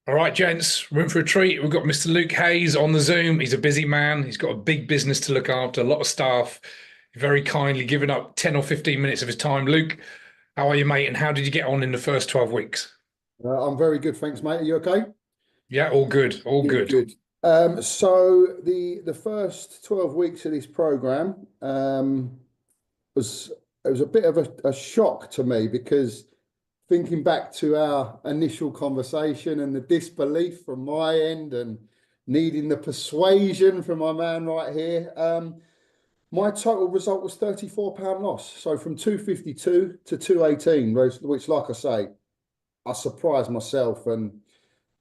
All right, gents, room for a treat. We've got Mr. Luke Hayes on the Zoom. He's a busy man. He's got a big business to look after, a lot of staff. Very kindly given up 10 or 15 minutes of his time. Luke, how are you, mate? And how did you get on in the first 12 weeks? I'm very good, thanks, mate. Are you okay? Yeah, all good, all Good, good. good. So the first 12 weeks of this program was it was a bit of a shock to me because thinking back to our initial conversation and the disbelief from my end and needing the persuasion from my man right here, my total result was £34 loss. So from 252 to 218, which like I say, I surprised myself and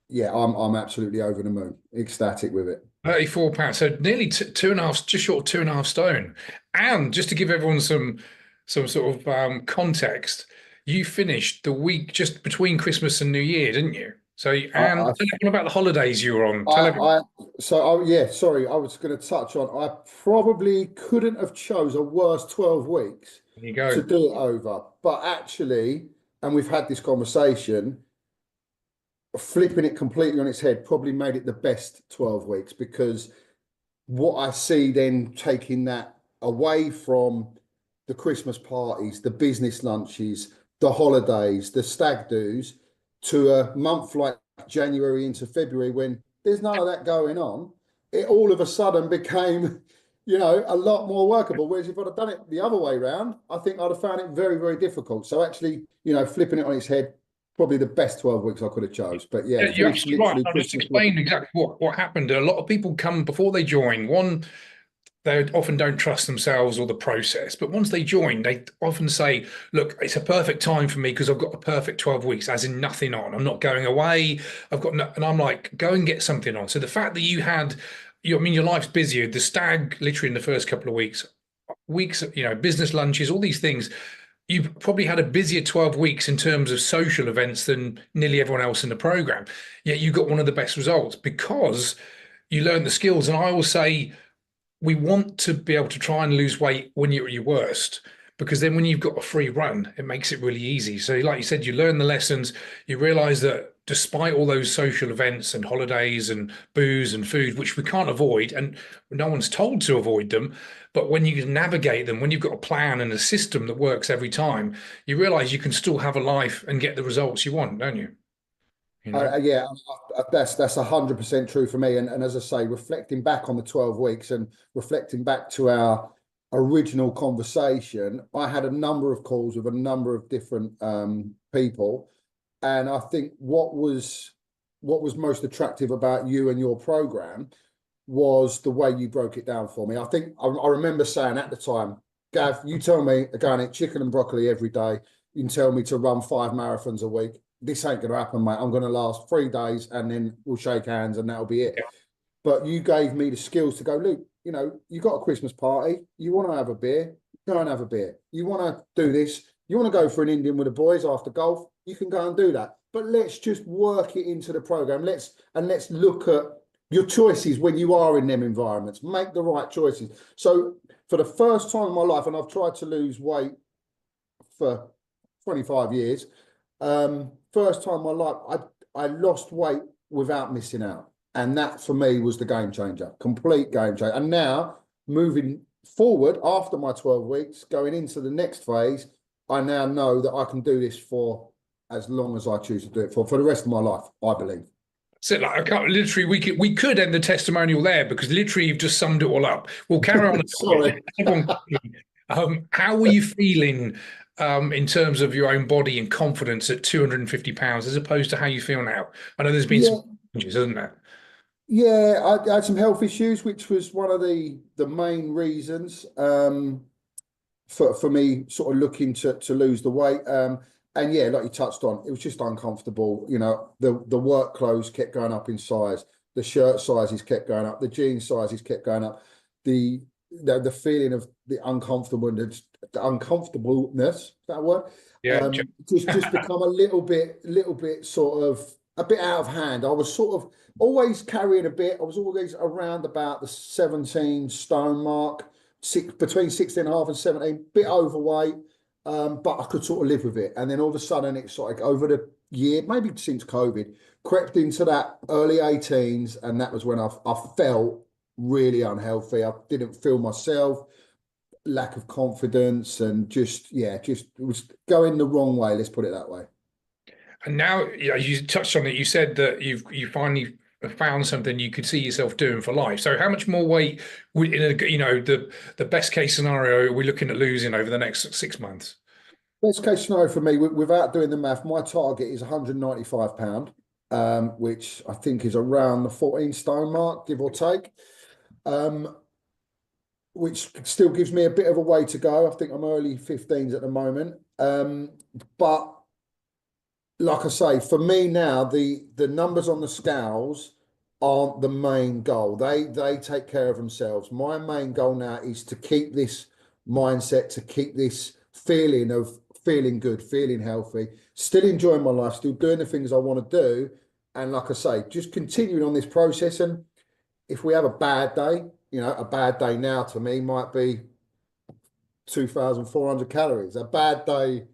yeah, I'm absolutely over the moon, ecstatic with it. £34. So nearly two and a half, just short of 2.5 stone. And just to give everyone some sort of context, you finished the week just between Christmas and New Year, didn't you? So, I, and I, tell everyone about the holidays you were on. Tell everyone. I yeah, sorry, I was going to touch on. I probably couldn't have chose a worse 12 weeks There you to go. do it over, but actually, and we've had this conversation, flipping it completely on its head probably made it the best 12 weeks because what I see then taking that away from the Christmas parties, the business lunches, the holidays, the stag do's to a month like January into February when there's none of that going on, it all of a sudden became, a lot more workable. Whereas if I'd have done it the other way around, I think I'd have found it very, very difficult. So actually, flipping it on its head, probably the best 12 weeks I could have chose. But yeah, Yeah, you're finished absolutely right. literally I just Christmas. explained exactly what happened. A lot of people come before they join. One, they often don't trust themselves or the process, but once they join, they often say, "Look, it's a perfect time for me because I've got a perfect 12 weeks, as in nothing on. I'm not going away. I've got no," and I'm like, "Go and get something on." So the fact that I mean, your life's busier. The stag, literally in the first couple of weeks, business lunches, all these things. You've probably had a busier 12 weeks in terms of social events than nearly everyone else in the program. Yet you got one of the best results because you learned the skills. And I will say, we want to be able to try and lose weight when you're at your worst, because then when you've got a free run, it makes it really easy. So, like you said, you learn the lessons, you realize that despite all those social events and holidays and booze and food, which we can't avoid, and no one's told to avoid them, but when you navigate them, when you've got a plan and a system that works every time, you realize you can still have a life and get the results you want, don't you? You know? Yeah, that's 100% true for me. And as I say, reflecting back on the 12 weeks and reflecting back to our original conversation, I had a number of calls with a number of different people, and I think what was most attractive about you and your program was the way you broke it down for me. I think I remember saying at the time, Gav, you tell me again, eat chicken and broccoli every day. You can tell me to run 5 marathons a week. This ain't gonna happen, mate. I'm gonna last 3 days and then we'll shake hands and that'll be it. But you gave me the skills to go, Luke, you got a Christmas party, you want to have a beer, go and have a beer. You want to do this, you want to go for an Indian with the boys after golf, you can go and do that. But let's just work it into the program. Let's look at your choices when you are in them environments. Make the right choices. So for the first time in my life, and I've tried to lose weight for 25 years, first time in my life, I lost weight without missing out. And that for me was the game changer, complete game changer. And now moving forward after my 12 weeks, going into the next phase, I now know that I can do this for as long as I choose to do it for the rest of my life, I believe. So like I can't literally we could end the testimonial there because literally you've just summed it all up. We'll carry on. Sorry. How were you feeling in terms of your own body and confidence at 250 pounds as opposed to how you feel now? I know there's been some Yeah, changes, hasn't there? yeah, I had some health issues, which was one of the main reasons for me sort of looking to lose the weight. And yeah, like you touched on, it was just uncomfortable. The work clothes kept going up in size, the shirt sizes kept going up, the jean sizes kept going up, the the feeling of the uncomfortableness, is that a word? Yeah. Just become a little bit sort of a bit out of hand. I was sort of always carrying a bit. I was always around about the 17 stone mark, between 16 and a half and 17, bit overweight, but I could sort of live with it. And then all of a sudden, it's like over year, maybe since COVID, crept into that early 18s, and that was when I felt really unhealthy. I didn't feel myself, lack of confidence, and just it was going the wrong way. Let's put it that way. And now, you touched on it. You said that you finally found something you could see yourself doing for life. So, how much more weight, in a, the best case scenario, are we looking at losing over the next 6 months? Best case scenario for me, without doing the math, my target is 195 pound, which I think is around the 14 stone mark, give or take. Which still gives me a bit of a way to go. I think I'm early 15s at the moment. But like I say, for me now, the numbers on the scales aren't the main goal. They take care of themselves. My main goal now is to keep this mindset, to keep this feeling of feeling good, feeling healthy, still enjoying my life, still doing the things I want to do. And like I say, just continuing on this process. And if we have a bad day, a bad day now to me might be 2,400 calories. A bad day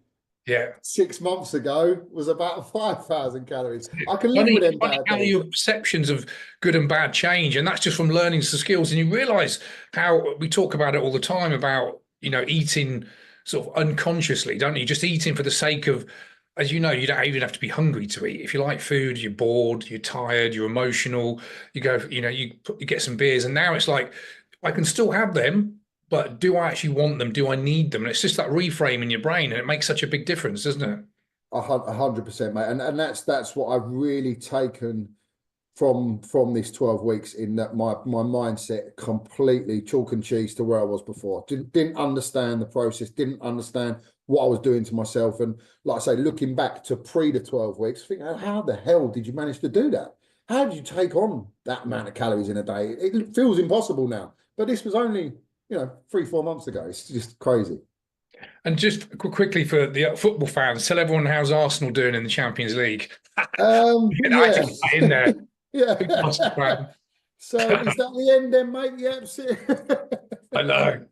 6 months ago was about 5,000 calories. I can live with them bad how days. your perceptions of good and bad change, and that's just from learning some skills. And you realise how we talk about it all the time about eating sort of unconsciously, don't you? Just eating for the sake of, as you know, you don't even have to be hungry to eat. If you like food, you're bored, you're tired, you're emotional. You go, you get some beers, and now it's like I can still have them. But do I actually want them? Do I need them? And it's just that reframe in your brain, and it makes such a big difference, doesn't it? 100%, mate. And that's what I've really taken from this 12 weeks, in that my mindset completely chalk and cheese to where I was before. Didn't understand the process, didn't understand what I was doing to myself. And like I say, looking back to pre the 12 weeks, thinking, how the hell did you manage to do that? How did you take on that amount of calories in a day? It feels impossible now. But this was only 3-4 months ago. It's just crazy. And just quickly for the football fans, tell everyone how's Arsenal doing in the Champions League. Yeah. In there. Yeah. So is that the end then, mate? Yep. I know.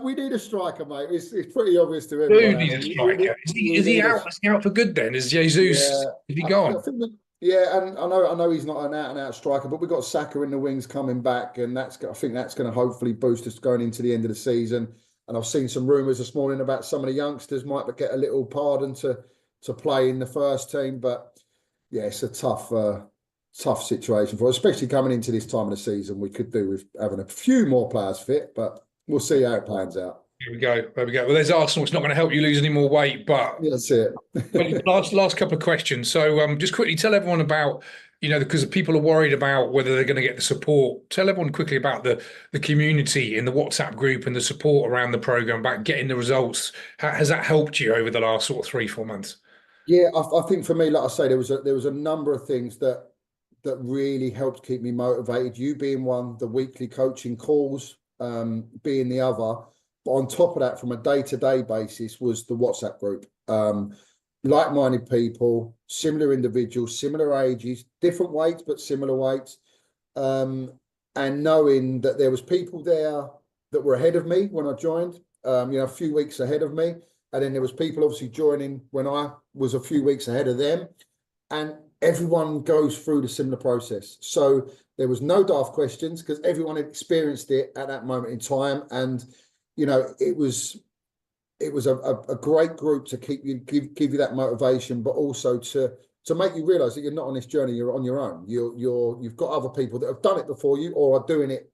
We need a striker, mate. It's pretty obvious to everyone. Dude needs a striker. Is he out? Is he out for good then? Is Jesus? Is he gone? And I know he's not an out-and-out striker, but we've got Saka in the wings coming back, and I think that's going to hopefully boost us going into the end of the season. And I've seen some rumours this morning about some of the youngsters might get a little pardon to play in the first team. But yeah, it's a tough situation for us, especially coming into this time of the season. We could do with having a few more players fit, but we'll see how it plans out. There we go. Well, there's Arsenal. It's not going to help you lose any more weight, but that's it. But last couple of questions. So just quickly tell everyone about, because people are worried about whether they're going to get the support. Tell everyone quickly about the community in the WhatsApp group and the support around the program, about getting the results. Has that helped you over the last sort of 3-4 months? Yeah, I think for me, like I say, there was a number of things that really helped keep me motivated. You being one, the weekly coaching calls being the other. But on top of that, from a day-to-day basis, was the WhatsApp group. Like-minded people, similar individuals, similar ages, different weights, but similar weights. And knowing that there was people there that were ahead of me when I joined, a few weeks ahead of me. And then there was people obviously joining when I was a few weeks ahead of them. And everyone goes through the similar process. So there was no daft questions because everyone had experienced it at that moment in time. And it was a great group to give you that motivation, but also to make you realize that you're not on this journey, you're on your own. You've got other people that have done it before you or are doing it,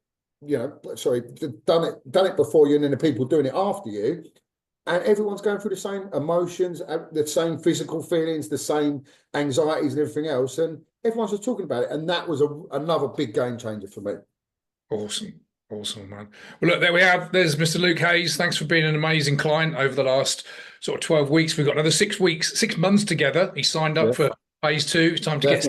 done it before you, and then the people doing it after you. And everyone's going through the same emotions, the same physical feelings, the same anxieties and everything else. And everyone's just talking about it. And that was another big game changer for me. Awesome, man. Well, look, there we have. There's Mr. Luke Hayes. Thanks for being an amazing client over the last sort of 12 weeks. We've got another 6 months together. He signed up for phase 2. It's time to get.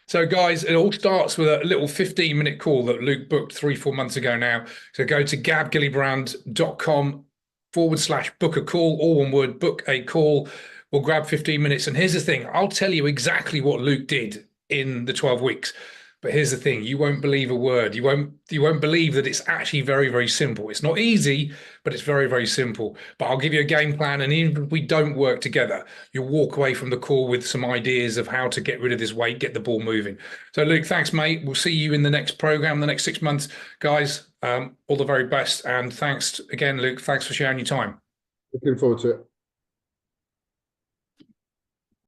So, guys, it all starts with a little 15-minute call that Luke booked 3-4 months ago now. So go to gavgillibrand.com/book a call, all one word, book a call. We'll grab 15 minutes. And here's the thing. I'll tell you exactly what Luke did in the 12 weeks. But here's the thing, you won't believe a word. You won't believe that it's actually very, very simple. It's not easy, but it's very, very simple. But I'll give you a game plan, and even if we don't work together, you'll walk away from the call with some ideas of how to get rid of this weight, get the ball moving. So Luke, thanks, mate. We'll see you in the next program, the next 6 months. Guys, all the very best. And thanks again, Luke. Thanks for sharing your time. Looking forward to it.